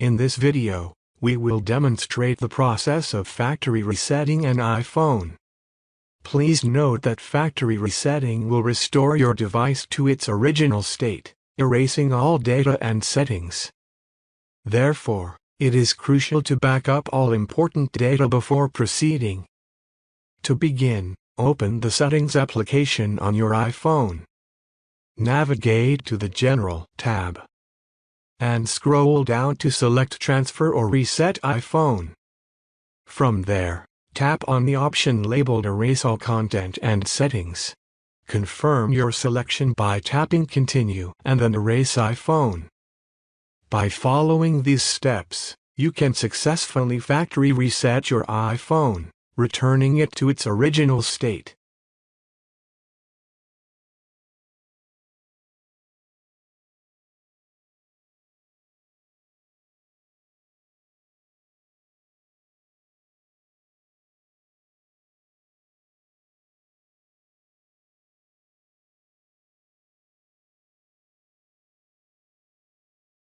In this video, we will demonstrate the process of factory resetting an iPhone. Please note that factory resetting will restore your device to its original state, erasing all data and settings. Therefore, it is crucial to back up all important data before proceeding. To begin, open the Settings application on your iPhone. Navigate to the General tab and scroll down to select Transfer or Reset iPhone. From there, tap on the option labeled Erase All Content and Settings. Confirm your selection by tapping Continue and then Erase iPhone. By following these steps, you can successfully factory reset your iPhone, returning it to its original state.